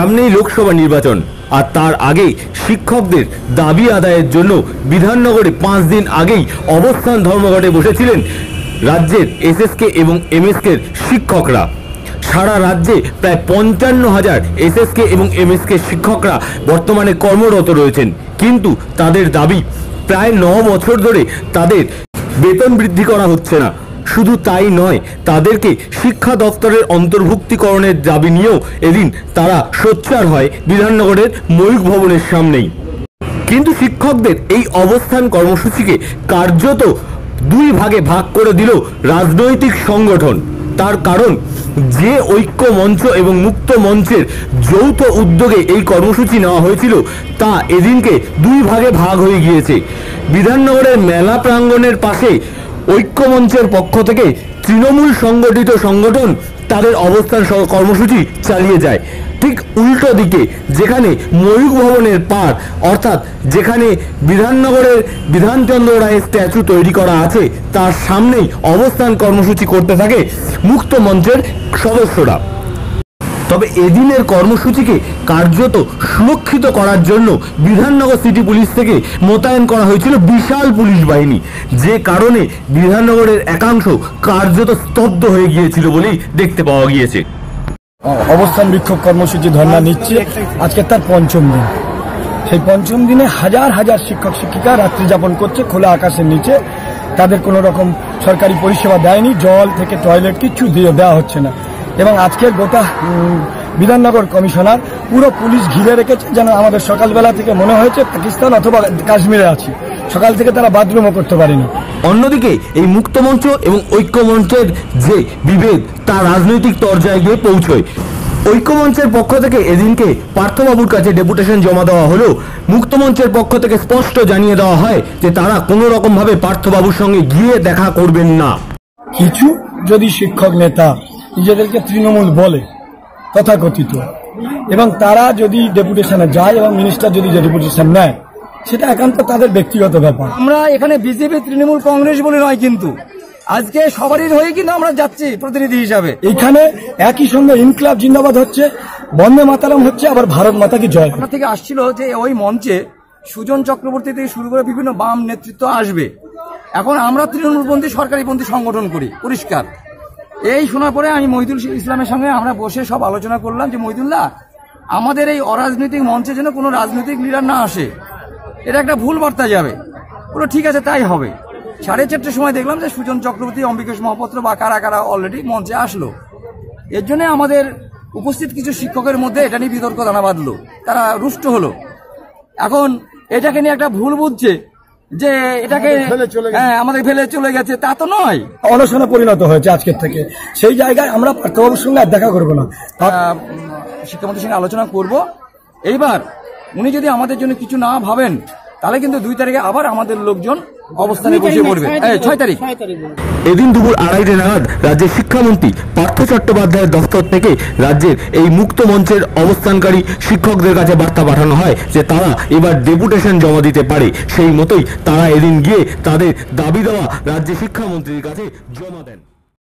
সামনেই লোকসভা নির্বাচন আর তার আগে শিক্ষকদের দাবি আদায়ের জন্য বিধাননগরে 5 দিন আগেই অবস্থান ধর্মঘটে বসেছিলেন রাজ্যের এসএসকে এবং এমএসকে শিক্ষকরা। সারা রাজ্যে প্রায় 55,000 এসএসকে এবং এমএসকে শিক্ষকরা বর্তমানে কর্মরত রয়েছেন, কিন্তু তাদের দাবি প্রায় 9 বছর ধরে তাদের বেতন বৃদ্ধি করা হচ্ছে না। শুধু তাই নয়, তাদেরকে শিক্ষা দপ্তরের অন্তর্ভুক্তিকরণের দাবি নিয়েও এদিন তারা সোচ্চার হয় বিধাননগরের ময়ূখ ভবনের সামনেই। কিন্তু শিক্ষকদের এই অবস্থান কর্মসূচিকে কার্যত 2 ভাগে ভাগ করে দিল রাজনৈতিক সংগঠন। তার কারণ, যে ঐক্য মঞ্চ এবং মুক্ত মঞ্চের যৌথ উদ্যোগে এই কর্মসূচি নেওয়া হয়েছিল তা এদিনকে 2 ভাগে ভাগ হয়ে গিয়েছে। বিধাননগরের মেলা প্রাঙ্গণের পাশে ঐক্য মঞ্চের পক্ষ থেকে তৃণমূল সংগঠিত সংগঠন তাদের অবস্থান কর্মসূচি চালিয়ে যায়। ঠিক উল্টো দিকে, যেখানে ময়ূখ ভবনের পার অর্থাৎ যেখানে বিধাননগরের বিধানচন্দ্র রায়ের স্ট্যাচু তৈরি করা আছে তার সামনেই অবস্থান কর্মসূচি করতে থাকে মুক্ত মঞ্চের সদস্যরা। তবে এদিনের কর্মসূচিকে কার্যত সুরক্ষিত করার জন্য বিধাননগর সিটি পুলিশ থেকে মোতায়েন করা হয়েছিল বিশাল পুলিশ বাহিনী, যে কারণে বিধাননগরের একাংশ কার্যত স্তব্ধ হয়ে গিয়েছিল বলেই দেখতে পাওয়া গিয়েছে। অবস্থান বিক্ষোভ কর্মসূচি ধর্ণা নিচ্ছে, আজকে তার 5ম দিন। সেই 5ম দিনে হাজার হাজার শিক্ষক শিক্ষিকা রাত্রি যাপন করছে খোলা আকাশের নিচে। তাদের কোনো রকম সরকারি পরিষেবা দেয়নি, জল থেকে টয়লেট কিচ্ছু দেওয়া হচ্ছে না। এবং আজকে গোটা বিধাননগর কমিশনার পুরো পুলিশ ঘিরে রেখেছে, যেন আমাদের সকালবেলা থেকে মনে হয়েছে পাকিস্তান অথবা কাশ্মীরে আছি। সকাল থেকে তারা বাথরুমও করতে পারেনি। অন্যদিকে এই মুক্ত মঞ্চ এবং ঐক্য মঞ্চের যে বিভেদ তা রাজনৈতিক পর্যায়ে গিয়ে পৌঁছয়। ঐক্য মঞ্চের পক্ষ থেকে এদিনকে পার্থবাবুর কাছে ডেপুটেশন জমা দেওয়া হলেও মুক্ত মঞ্চের পক্ষ থেকে স্পষ্ট জানিয়ে দেওয়া হয় যে তারা কোনো রকম ভাবে পার্থবাবুর সঙ্গে গিয়ে দেখা করবেন না। কিছু যদি শিক্ষক নেতা নিজেদেরকে তৃণমূল বলে তথাকথিত, এবং তারা যদি ডেপুটেশনে যায় এবং মিনিস্টার যদি ডেপুটেশন নেয়, সেটা একান্ত তাদের ব্যক্তিগত ব্যাপার। আমরা এখানে বিজেপি তৃণমূল কংগ্রেস বলে নয়, কিন্তু আজকে সবারই হয়ে কিন্তু আমরা যাচ্ছি প্রতিনিধি হিসাবে। এখানে একই সঙ্গে ইনকলাব জিন্দাবাদ হচ্ছে, বন্দে মাতারাম হচ্ছে, আবার ভারত মাতা কি জয়। আপনার থেকে আসছিল যে ওই মঞ্চে সুজন চক্রবর্তী থেকে শুরু করে বিভিন্ন বাম নেতৃত্ব আসবে। এখন আমরা তৃণমূলপন্থী সরকারিপন্থী সংগঠন করি, পরিষ্কার। এই শোনার পরে আমি মহিদুল ইসলামের সঙ্গে আমরা বসে সব আলোচনা করলাম যে মহিদুল্লাহ, আমাদের এই অরাজনৈতিক মঞ্চে যেন কোনো রাজনৈতিক লিডার না আসে, এটা একটা ভুল বার্তা যাবে। বলো ঠিক আছে, তাই হবে। 4:30টার সময় দেখলাম যে সুজন চক্রবর্তী, অম্বিকেশ মহাপাত্র বা কারা কারা অলরেডি মঞ্চে আসলো। এর জন্য আমাদের উপস্থিত কিছু শিক্ষকের মধ্যে এটা নিয়ে বিতর্ক দানা বাঁধলো, তারা রুষ্ট হলো। এখন এটাকে নিয়ে একটা ভুল বুঝছে যে এটাকে আমাদের ফেলে চলে গেছে, তা তো নয়। অনশনে পরিণত হয়েছে আজকের থেকে। সেই জায়গায় আমরা পার্থবাবুর সঙ্গে আর দেখা করবো না, শিক্ষামন্ত্রীর সঙ্গে আলোচনা করব। এইবার উনি যদি আমাদের জন্য কিছু না ভাবেন, তাহলে কিন্তু 2 তারিখে আবার আমাদের লোকজন অবস্থানে বসে পড়বে। 6 তারিখ এদিন দুপুর 2:30 নাগাদ রাজ্যের শিক্ষামন্ত্রী পার্থ চট্টোপাধ্যায়ের দফতর থেকে রাজ্যের এই মুক্ত মঞ্চের অবস্থানকারী শিক্ষকদের কাছে বার্তা পাঠানো হয় যে তারা এবার ডেপুটেশন জমা দিতে পারে। সেই মতোই তারা এদিন গিয়ে তাদের দাবি দেওয়া রাজ্যের শিক্ষামন্ত্রীর কাছে জমা দেন।